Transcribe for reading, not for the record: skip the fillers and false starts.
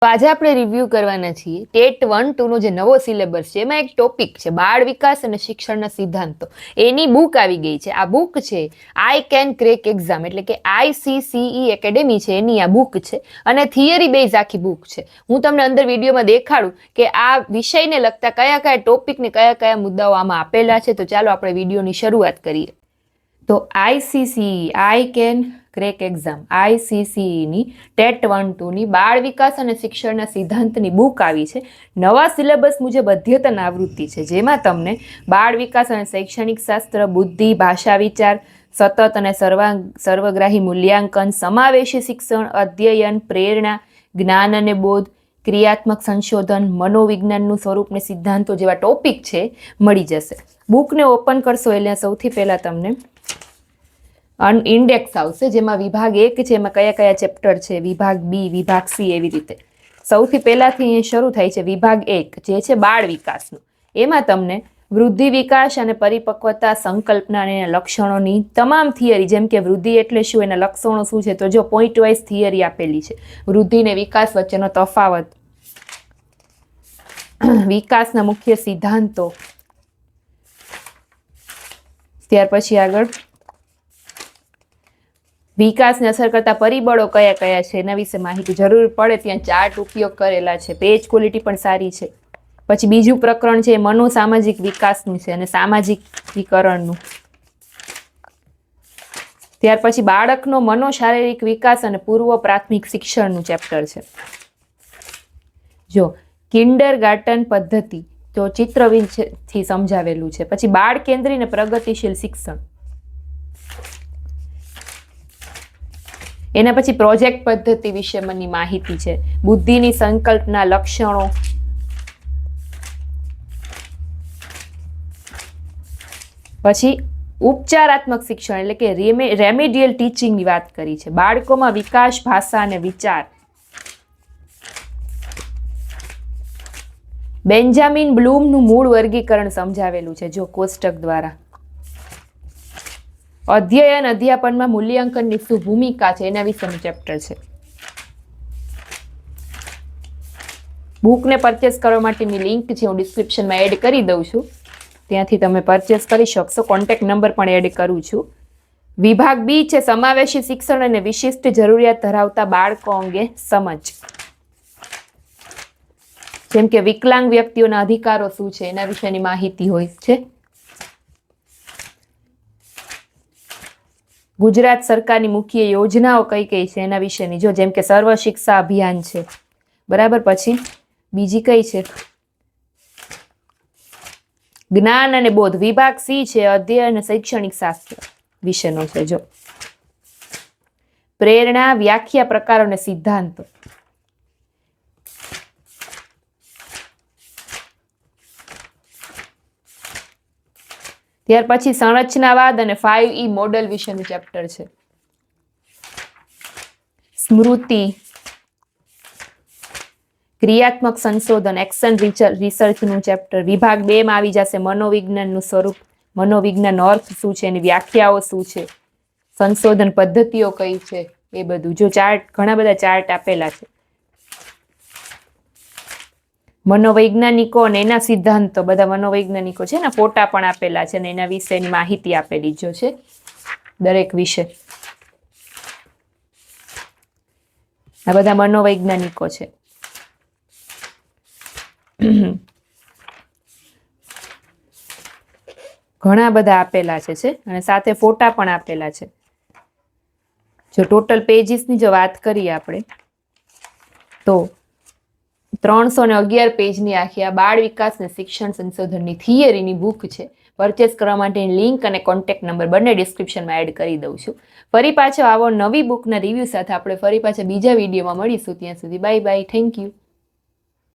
આજે આપણે રિવ્યુ કરવાના છીએ ટેટ 1-2 નો જે નવો સિલેબસ છે એમાં એક ટોપિક છે બાળ વિકાસ અને શિક્ષણના સિદ્ધાંતો. એની બુક આવી ગઈ છે. આ બુક છે આઈ કેન ક્રેક એક્ઝામ એટલે કે ICCE એકેડેમી છે એની આ બુક છે અને થિયરી બેઝ આખી બુક છે. હું તમને અંદર વિડીયોમાં દેખાડું કે આ વિષયને લગતા કયા કયા ટોપિક ને કયા કયા મુદ્દાઓ આમાં આપેલા છે. તો ચાલો આપણે વિડીયોની શરૂઆત કરીએ. તો ICCE I can crack exam ICCE ની ટેટ 1-2 ની બાળ વિકાસ અને શિક્ષણના સિદ્ધાંતની બુક આવી છે. નવા સિલેબસ મુજબ અદ્યતન આવૃત્તિ છે જેમાં તમને બાળ વિકાસ અને શૈક્ષણિક શાસ્ત્ર, બુદ્ધિ, ભાષા વિચાર, સતત અને સર્વગ્રાહી મૂલ્યાંકન, સમાવેશી શિક્ષણ, અધ્યયન, પ્રેરણા, જ્ઞાન અને બોધ, ક્રિયાત્મક સંશોધન, મનોવિજ્ઞાનનું સ્વરૂપ ને સિદ્ધાંતો જેવા ટોપિક છે મળી જશે. બુકને ઓપન કરશો એટલે સૌથી પહેલા તમને ઇન્ડેક્સ આવશે જેમાં વિભાગ 1 છે એમાં કયા કયા ચેપ્ટર છે, વિભાગ B, વિભાગ C એવી રીતે. સૌથી પહેલાથી શરૂ થાય છે વિભાગ 1 જે છે બાળ વિકાસનો. એમાં તમને વૃદ્ધિ, વિકાસ અને પરિપક્વતા, સંકલ્પના અને લક્ષણોની તમામ થિયરી, જેમ કે વૃદ્ધિ એટલે શું, એના લક્ષણો શું છે, તો જો પોઈન્ટ વાઇઝ થિયરી આપેલી છે. વૃદ્ધિ ને વિકાસ વચ્ચેનો તફાવત, વિકાસના મુખ્ય સિદ્ધાંતો, ત્યાર પછી આગળ વિકાસને અસર કરતા પરિબળો કયા કયા છે એના વિશે માહિતી, જરૂર પડે ત્યાં ચાર્ટ ઉપયોગ કરેલા છે. પેજ ક્વોલિટી પણ સારી છે. પછી બીજું પ્રકરણ છે મનોસામાજિક વિકાસનું છે અને સામાજિકીકરણનું. ત્યાર પછી બાળકનો મનોશારીરિક વિકાસ અને પૂર્વ પ્રાથમિક શિક્ષણનું ચેપ્ટર છે. જો કિન્ડરગાર્ટન પદ્ધતિ તો ચિત્રથી સમજાવેલું છે. પછી બાળ કેન્દ્રી અને પ્રગતિશીલ શિક્ષણ, એના પછી પ્રોજેક્ટ પદ્ધતિ વિશે મને માહિતી છે. બુદ્ધિની સંકલ્પના, લક્ષણો, પછી ઉપચારાત્મક શિક્ષણ એટલે કે રેમેડિયલ ટીચિંગની વાત કરી છે. બાળકોમાં વિકાસ, ભાષા અને વિચાર, બેન્જામિન બ્લૂમનું મૂળ વર્ગીકરણ સમજાવેલું છે જો કોષ્ટક દ્વારા. અધ્યયન અધ્યાપનમાં મૂલ્યાંકનની શું ભૂમિકા છે એના વિશેનું ચેપ્ટર છે. બુકને પરચેસ કરવા માટેની લિંક છે હું ડિસ્ક્રિપ્શનમાં એડ કરી દઉં છું, ત્યાંથી તમે પરચેસ કરી શકશો. કોન્ટેક્ટ નંબર પણ એડ કરું છું. વિભાગ B છે સમાવેશી શિક્ષણ અને વિશિષ્ટ જરૂરિયાત ધરાવતા બાળકો અંગે સમજ, જેમ કે વિકલાંગ વ્યક્તિઓના અધિકારો શું છે એના વિશેની માહિતી હોય છે. ગુજરાત સરકારની મુખ્ય યોજનાઓ કઈ કઈ છે એના વિશેની, જો જેમ કે સર્વ શિક્ષા અભિયાન છે, બરાબર. પછી બીજી કઈ છે, જ્ઞાન અને બોધ. વિભાગ C છે અધ્યયન અને શૈક્ષણિક શાસ્ત્ર વિશેનો છે. જો પ્રેરણા, વ્યાખ્યા, પ્રકારો અને સિદ્ધાંતો. ત્યાર પછી સંરચનાવાદ અને 5E મોડેલ વિશેનું ચેપ્ટર છે. સ્મૃતિ, ક્રિયાત્મક સંશોધન, એક્શન રિસર્ચનું ચેપ્ટર. વિભાગ 2 માં આવી જશે મનોવિજ્ઞાનનું સ્વરૂપ, મનોવિજ્ઞાનનો અર્થ શું છે, એની વ્યાખ્યાઓ શું છે, સંશોધન પદ્ધતિઓ કઈ છે એ બધું. જો ચાર્ટ, ઘણા બધા ચાર્ટ આપેલા છે. મનોવૈજ્ઞાનિકો અને એના સિદ્ધાંતો, બધા મનોવૈજ્ઞાનિકો છે ને, ફોટા પણ આપેલા છે અને એના વિશેની માહિતી આપેલી જો છે દરેક વિશે. આ બધા મનોવૈજ્ઞાનિકો છે. ઘણા બધા આપેલા છે અને સાથે ફોટા પણ આપેલા છે. જો ટોટલ પેજીસની જો વાત કરીએ આપણે તો 311 પેજની આખી આ બાળ વિકાસ અને શિક્ષણ સંશોધનની થિયરીની બુક છે. પરચેસ કરવા માટેની લિંક અને કોન્ટેક્ટ નંબર બંને ડિસ્ક્રિપ્શનમાં એડ કરી દઉં છું. ફરી પાછો આવો નવી બુકના રિવ્યૂ સાથે આપણે ફરી પાછા બીજા વિડીયોમાં મળીશું. ત્યાં સુધી બાય બાય, થેન્ક યુ.